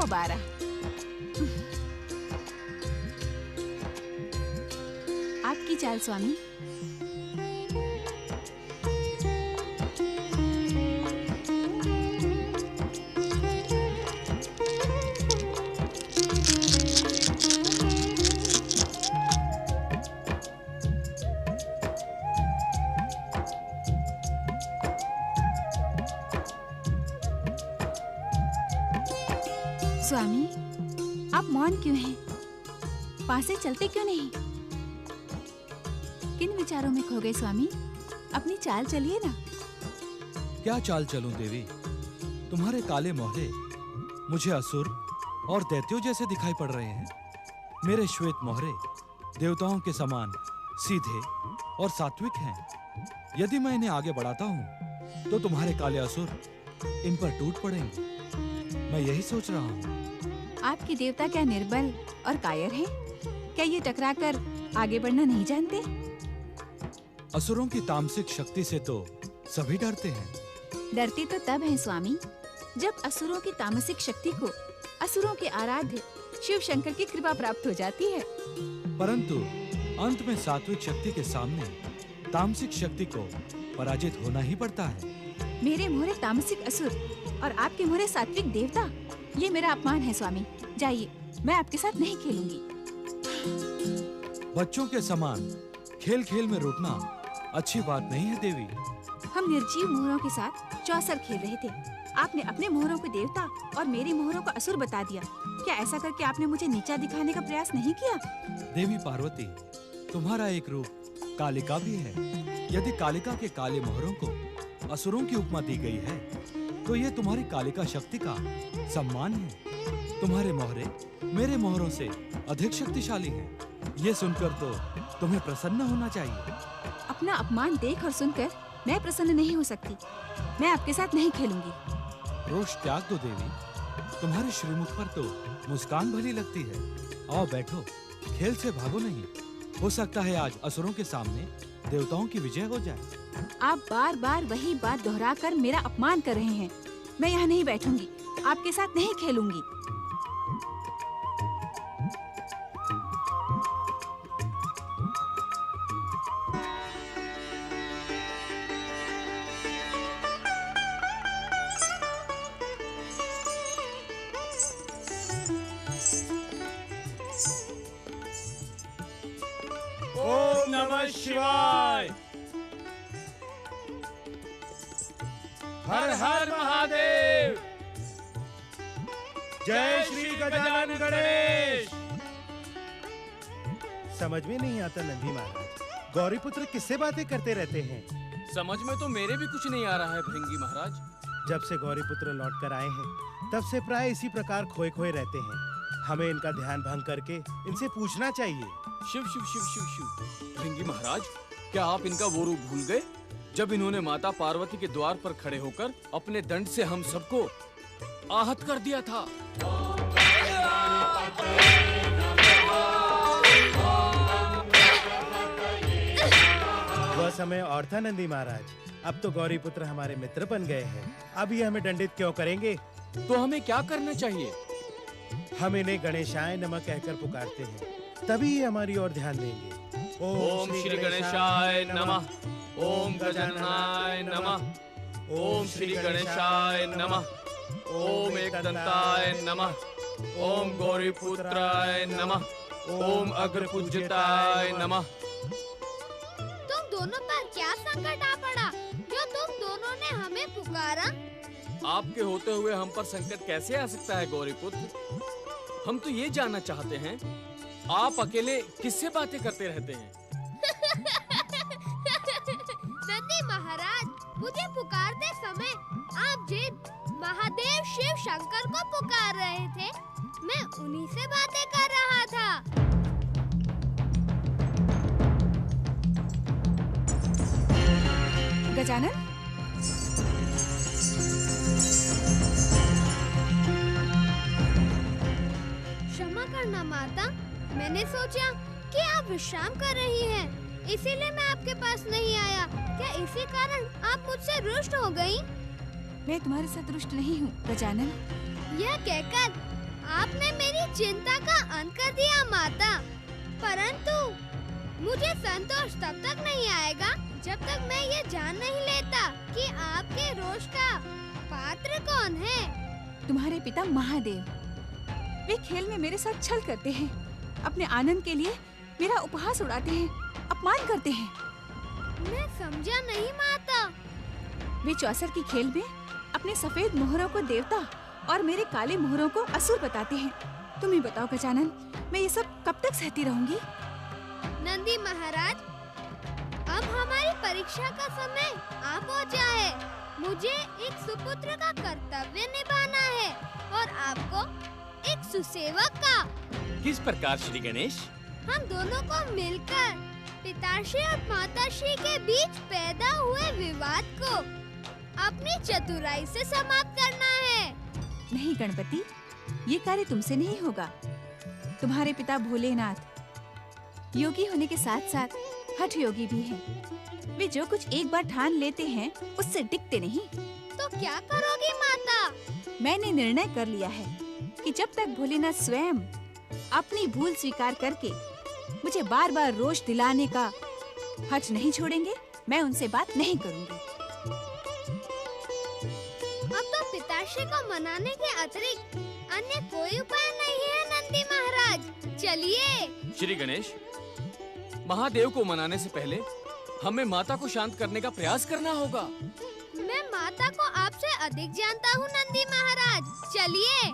12। आपकी चाल स्वामी। स्वामी, आप मौन क्यों हैं? पास से चलते क्यों नहीं? किन विचारों में खो गए स्वामी? अपनी चाल चलिए ना। क्या चाल चलूं देवी? तुम्हारे काले मोहरे मुझे असुर और दैत्यों जैसे दिखाई पड़ रहे हैं। मेरे श्वेत मोहरे देवताओं के समान सीधे और सात्विक हैं। यदि मैं इन्हें आगे बढ़ाता हूँ तो तुम्हारे काले असुर इन पर टूट पड़ेंगे। मैं यही सोच रहा हूँ। आपके देवता क्या निर्बल और कायर हैं? क्या ये टकराकर आगे बढ़ना नहीं जानते? असुरों की तामसिक शक्ति से तो सभी डरते हैं। डरते तो तब हैं स्वामी, जब असुरों की तामसिक शक्ति को असुरों के आराध्य शिव शंकर की कृपा प्राप्त हो जाती है। परंतु अंत में सात्विक शक्ति के सामने तामसिक शक्ति को पराजित होना ही पड़ता है। मेरे मोहरे तामसिक असुर और आपके मोहरे सात्विक देवता, ये मेरा अपमान है स्वामी। जाइए, मैं आपके साथ नहीं खेलूंगी। बच्चों के समान खेल खेल में रुकना अच्छी बात नहीं है देवी। हम निर्जीव मोहरों के साथ चौसर खेल रहे थे। आपने अपने मोहरों को देवता और मेरे मोहरों को असुर बता दिया। क्या ऐसा करके आपने मुझे नीचा दिखाने का प्रयास नहीं किया? देवी पार्वती, तुम्हारा एक रूप कालिका भी है। यदि कालिका के काले मोहरों को असुरों की उपमा दी गई है तो ये तुम्हारी कालिका शक्ति का सम्मान है। तुम्हारे मोहरे मेरे मोहरों से अधिक शक्तिशाली हैं। ये सुनकर तो तुम्हें प्रसन्न होना चाहिए। अपना अपमान देख और सुनकर मैं प्रसन्न नहीं हो सकती। मैं आपके साथ नहीं खेलूंगी। रोष त्याग दो देवी। तुम्हारे श्रीमुख पर तो मुस्कान भली लगती है। आओ बैठो, खेल से भागो नहीं। हो सकता है आज असुरों के सामने देवताओं की विजय हो जाए। आप बार बार वही बात दोहराकर मेरा अपमान कर रहे हैं। मैं यहाँ नहीं बैठूंगी, आपके साथ नहीं खेलूंगी। ओम नमः शिवाय। हर हर महादेव। जय श्री गजानन गणेश। समझ में नहीं आता नंदी महाराज, गौरी पुत्र किससे बातें करते रहते हैं? समझ में तो मेरे भी कुछ नहीं आ रहा है भृंगी महाराज। जब से गौरी पुत्र लौट कर आए हैं तब से प्राय इसी प्रकार खोए खोए रहते हैं। हमें इनका ध्यान भंग करके इनसे पूछना चाहिए। शिव शिव शिव शिव शिव। भृंगी महाराज, क्या आप इनका वो रूप भूल गए जब इन्होंने माता पार्वती के द्वार पर खड़े होकर अपने दंड से हम सबको आहत कर दिया था? वह समय और था नंदी महाराज। अब तो गौरी पुत्र हमारे मित्र बन गए हैं। अब ये हमें दंडित क्यों करेंगे? तो हमें क्या करना चाहिए? हम इन्हें गणेशाय नमः कहकर पुकारते हैं, तभी ये हमारी ओर ध्यान देंगे। ओम श्री गणेशाय नमः। ओम गजाननाय नमः। ओम श्री गणेशाय नमः। ओम एकदंताय नमः। ओम गौरीपुत्राय नमः। ओम अग्रपूज्यताय नमः। तुम दोनों पर क्या संकट आ पड़ा जो तुम दोनों ने हमें पुकारा? आपके होते हुए हम पर संकट कैसे आ सकता है गौरीपुत्र? हम तो ये जानना चाहते हैं, आप अकेले किससे बातें करते रहते हैं? नंदी महाराज, मुझे पुकारते समय आप जिन महादेव शिव शंकर को पुकार रहे थे, मैं उन्हीं से बातें कर रहा था। गजानन, क्षमा करना माता, मैंने सोचा कि आप विश्राम कर रही हैं, इसीलिए मैं आपके पास नहीं आया। क्या इसी कारण आप मुझसे रुष्ट हो गई? मैं तुम्हारे साथ रुष्ट नहीं हूँ गजानन। यह कहकर आपने मेरी चिंता का अंत कर दिया माता, परंतु मुझे संतोष तब तक नहीं आएगा जब तक मैं ये जान नहीं लेता कि आपके रोष का पात्र कौन है। तुम्हारे पिता महादेव। वे खेल में मेरे साथ छल करते हैं, अपने आनंद के लिए मेरा उपहास उड़ाते हैं, अपमान करते हैं। मैं समझा नहीं माता। वे चौसर की खेल में अपने सफेद मोहरों को देवता और मेरे काले मोहरों को असुर बताते हैं। तुम ही बताओ गजानन, मैं ये सब कब तक सहती रहूंगी? नंदी महाराज, अब हमारी परीक्षा का समय आ पहुंचा है। मुझे एक सुपुत्र का कर्तव्य निभाना है और आपको एक सुसेवक का। किस प्रकार श्री गणेश? हम दोनों को मिलकर पिताश्री और माताश्री के बीच पैदा हुए विवाद को अपनी चतुराई से समाप्त करना है। नहीं गणपति, ये कार्य तुमसे नहीं होगा। तुम्हारे पिता भोलेनाथ योगी होने के साथ साथ हठ योगी भी हैं। वे जो कुछ एक बार ठान लेते हैं उससे टिकते नहीं। तो क्या करोगी माता? मैंने निर्णय कर लिया है कि जब तक भोलेनाथ स्वयं अपनी भूल स्वीकार करके मुझे बार बार रोष दिलाने का हठ नहीं छोड़ेंगे, मैं उनसे बात नहीं करूंगी। अब तो पिताश्री को मनाने के अतिरिक्त अन्य कोई उपाय नहीं है नंदी महाराज। चलिए। श्री गणेश, महादेव को मनाने से पहले हमें माता को शांत करने का प्रयास करना होगा। मैं माता को आपसे अधिक जानता हूँ नंदी महाराज। चलिए।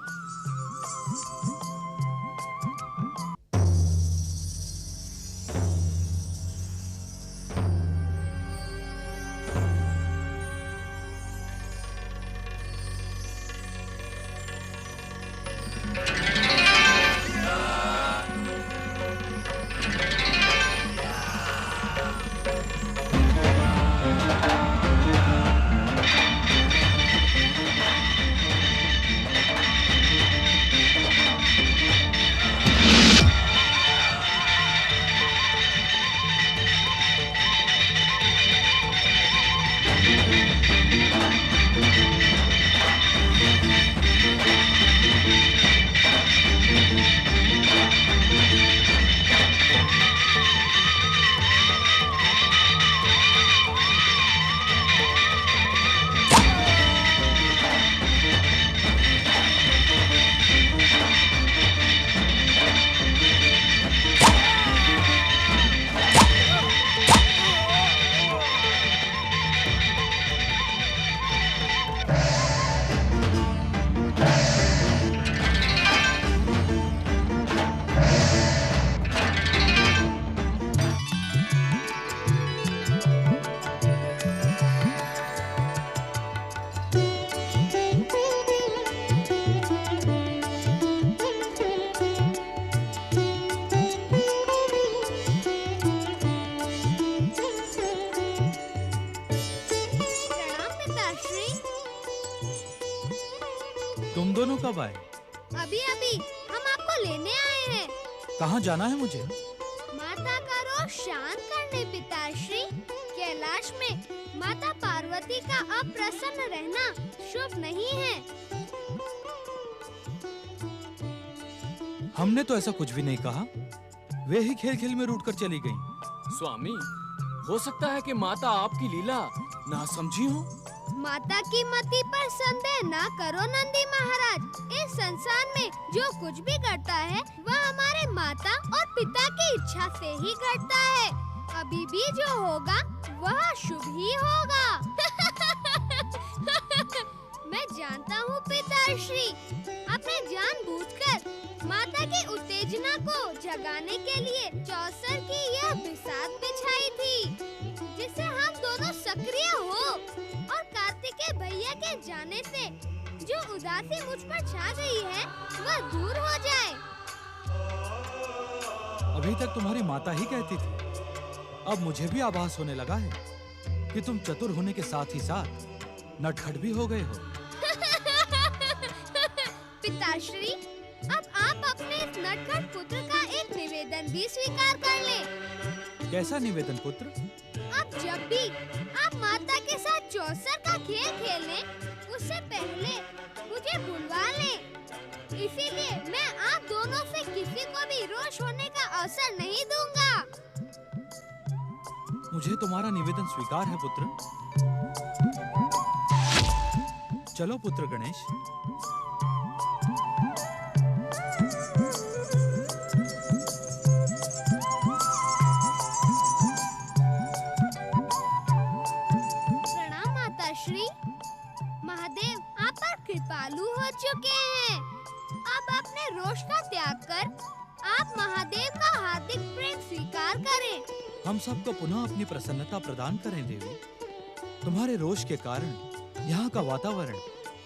तुम दोनों कब आए? अभी अभी हम आपको लेने आए हैं। कहाँ जाना है मुझे? माता का रोष शांत करने पिताश्री। कैलाश में माता पार्वती का अप्रसन्न रहना शुभ नहीं है। हमने तो ऐसा कुछ भी नहीं कहा। वे ही खेल खेल में रूठ कर चली गईं। स्वामी, हो सकता है कि माता आपकी लीला ना समझी हो। माता की मति पर संदेह ना करो नंदी महाराज। इस संसार में जो कुछ भी घटता है वह हमारे माता और पिता की इच्छा से ही घटता है। अभी भी जो होगा वह शुभ ही होगा। मैं जानता हूँ पिताश्री, आपने जानबूझकर माता की उत्तेजना को जगाने के लिए चौसर की यह बिसात बिछाई थी, जिससे हम दोनों सक्रिय हो और कार्तिकेय भैया के जाने से जो उदासी मुझ पर छा गई है वह दूर हो जाए। अभी तक तुम्हारी माता ही कहती थी, अब मुझे भी आभास होने लगा है कि तुम चतुर होने के साथ ही साथ नटखट भी हो गए हो। पिताश्री, अब आप अपने इस नटखट पुत्र का एक निवेदन भी स्वीकार कर लें। कैसा निवेदन पुत्र? अब जब भी आप माता के साथ चौसर का खेल खेलें, उससे पहले मुझे बुलवा लें। इसीलिए मैं आप दोनों से किसी को भी रोष होने का अवसर नहीं दूंगा। मुझे तुम्हारा निवेदन स्वीकार है पुत्र। चलो पुत्र गणेश। प्रणाम माताश्री। महादेव आप पर कृपालु हो चुके हैं। अब अपने रोष का त्याग कर आप महादेव का हार्दिक प्रेम स्वीकार करें। हम सबको पुनः अपनी प्रसन्नता प्रदान करें देवी। तुम्हारे रोष के कारण यहाँ का वातावरण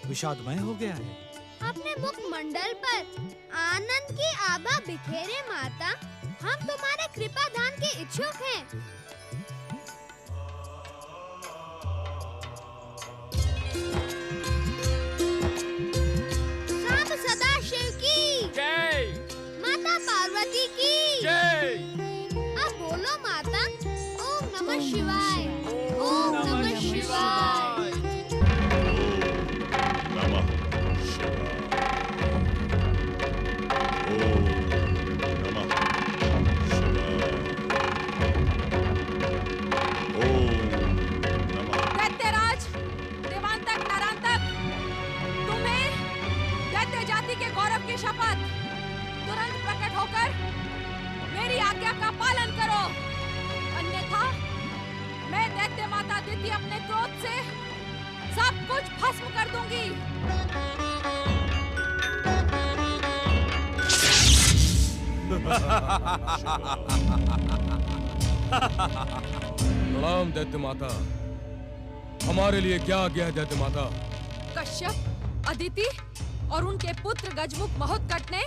विषादमय हो गया है। अपने मुखमंडल पर आनंद की आभा बिखेरे माता। हम तुम्हारे कृपा दान के इच्छुक हैं। सांब सदाशिव की जय। माता पार्वती की जय। अब बोलो माता। ओम नमः शिवाय। ओम नमः शिवाय। नमः शिवाय। ओम नमः शिवाय। ओम नमः। दैत्यराज, देवांतक, नरांतक, तुम्हें दैत्य जाति के गौरव की शपथ। तुरंत प्रकट होकर मेरी आज्ञा का पालन करो, अन्यथा मैं दैत्य माता दिति अपने क्रोध से सब कुछ भस्म कर दूंगी। प्रणाम दैत्य माता। हमारे लिए क्या आज्ञा है दैत्य माता? कश्यप, अदिति और उनके पुत्र गजमुख महोत्कट ने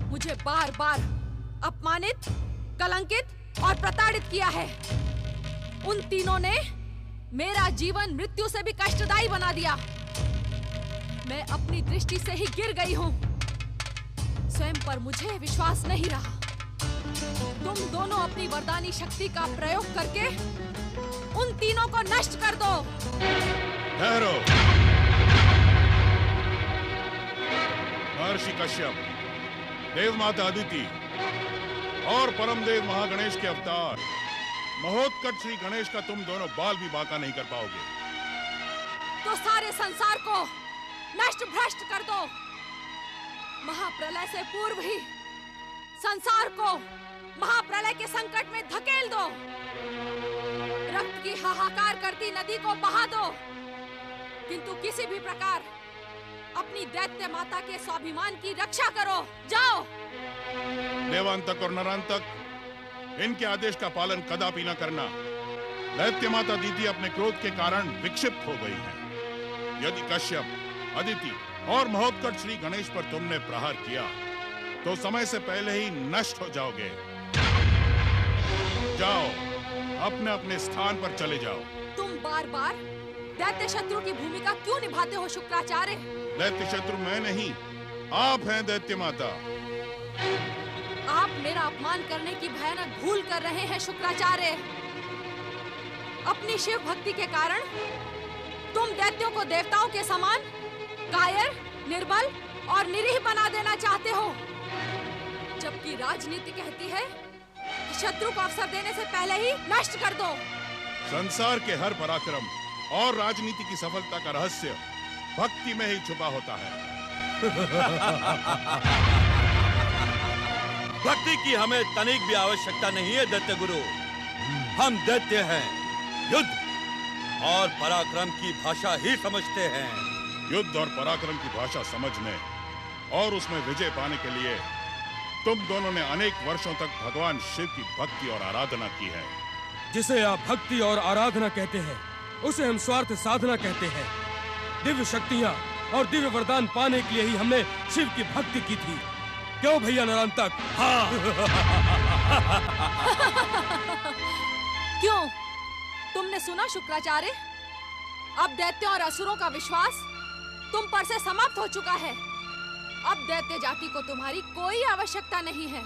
मुझे बार बार अपमानित, कलंकित और प्रताड़ित किया है। उन तीनों ने मेरा जीवन मृत्यु से भी कष्टदायी बना दिया। मैं अपनी दृष्टि से ही गिर गई हूँ। स्वयं पर मुझे विश्वास नहीं रहा। तुम दोनों अपनी वरदानी शक्ति का प्रयोग करके उन तीनों को नष्ट कर दो। ठहरो। महर्षि कश्यप, देव माता अदिति और परम देव महागणेश के अवतार महोत्कट श्री गणेश का तुम दोनों बाल भी बांका नहीं कर पाओगे। तो सारे संसार को नष्ट भ्रष्ट कर दो। महाप्रलय से पूर्व ही संसार को महाप्रलय के संकट में धकेल दो। रक्त की हाहाकार करती नदी को बहा दो, किंतु किसी भी प्रकार अपनी दैत्य माता के स्वाभिमान की रक्षा करो। जाओ। देवांतक और नरांतक, इनके आदेश का पालन कदापि न करना। दैत्य माता दीदी अपने क्रोध के कारण विक्षिप्त हो गई हैं। यदि कश्यप, अदिति और महोत्कट श्री गणेश पर तुमने प्रहार किया तो समय से पहले ही नष्ट हो जाओगे। जाओ, अपने अपने स्थान पर चले जाओ। तुम बार बार दैत्य शत्रु की भूमिका क्यों निभाते हो शुक्राचार्य? दैत्य शत्रु मैं नहीं, आप हैं दैत्य माता। आप मेरा अपमान करने की भयानक भूल कर रहे हैं शुक्राचार्य। अपनी शिव भक्ति के कारण तुम दैत्यों को देवताओं के समान कायर, निर्बल और निरीह बना देना चाहते हो, जबकि राजनीति कहती है कि शत्रु को अवसर देने से पहले ही नष्ट कर दो। संसार के हर पराक्रम और राजनीति की सफलता का रहस्य भक्ति में ही छुपा होता है। भक्ति की हमें तनिक भी आवश्यकता नहीं है दैत्य गुरु। हम दैत्य हैं, युद्ध और पराक्रम की भाषा ही समझते हैं। युद्ध और पराक्रम की भाषा समझने और उसमें विजय पाने के लिए तुम दोनों ने अनेक वर्षों तक भगवान शिव की भक्ति और आराधना की है। जिसे आप भक्ति और आराधना कहते हैं, उसे हम स्वार्थ साधना कहते हैं। दिव्य शक्तियाँ और दिव्य वरदान पाने के लिए ही हमने शिव की भक्ति की थी। क्यों भैया नरांतक? हाँ। क्यों? तुमने सुना शुक्राचार्य? अब दैत्यों और असुरों का विश्वास तुम पर से समाप्त हो चुका है। अब दैत्य जाति को तुम्हारी कोई आवश्यकता नहीं है।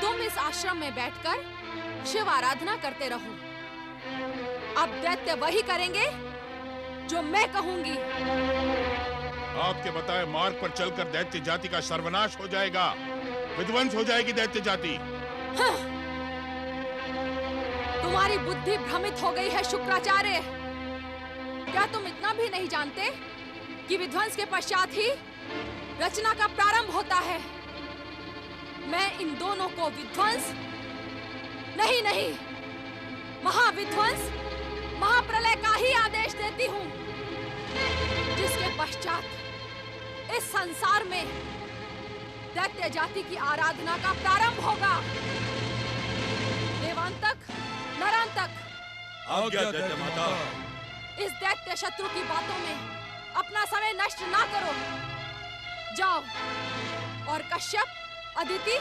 तुम इस आश्रम में बैठकर शिव आराधना करते रहो। अब दैत्य वही करेंगे जो मैं कहूंगी। आपके बताए मार्ग पर चलकर दैत्य जाति का सर्वनाश हो जाएगा, विध्वंस हो जाएगी दैत्य जाति। हाँ। तुम्हारी बुद्धि भ्रमित हो गई है शुक्राचार्य। क्या तुम इतना भी नहीं जानते कि विध्वंस के पश्चात ही रचना का प्रारंभ होता है? मैं इन दोनों को विध्वंस नहीं, महाविध्वंस, महाप्रलय का ही आदेश देती हूँ, जिसके पश्चात इस संसार में दैत्य जाति की आराधना का प्रारंभ होगा। देवांतक, नरांतक, आज्ञा दैत्य माता। इस दैत्य शत्रु की बातों में अपना समय नष्ट ना करो। जाओ और कश्यप, अदिति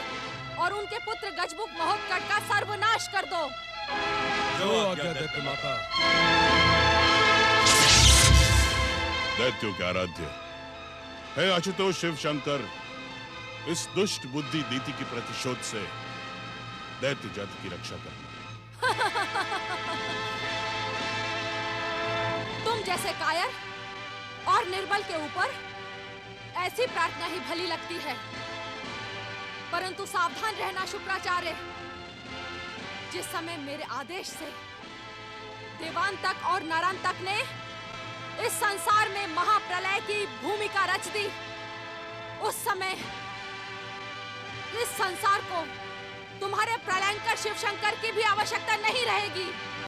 और उनके पुत्र गजमुख महोत्कट का सर्वनाश कर दो। जो आज्ञा दैत्य माता। दैत्यों के आराध्य हे आशुतोष शिव शंकर, इस दुष्ट बुद्धि दीति की प्रतिशोध से दैत्य जाति की रक्षा करना। तुम जैसे कायर और निर्बल के ऊपर ऐसी प्रार्थना ही भली लगती है, परंतु सावधान रहना शुक्राचार्य। जिस समय मेरे आदेश से देवांतक और नरांतक ने इस संसार में महाप्रलय की भूमिका रच दी, उस समय इस संसार को तुम्हारे प्रलयंकर शिवशंकर की भी आवश्यकता नहीं रहेगी।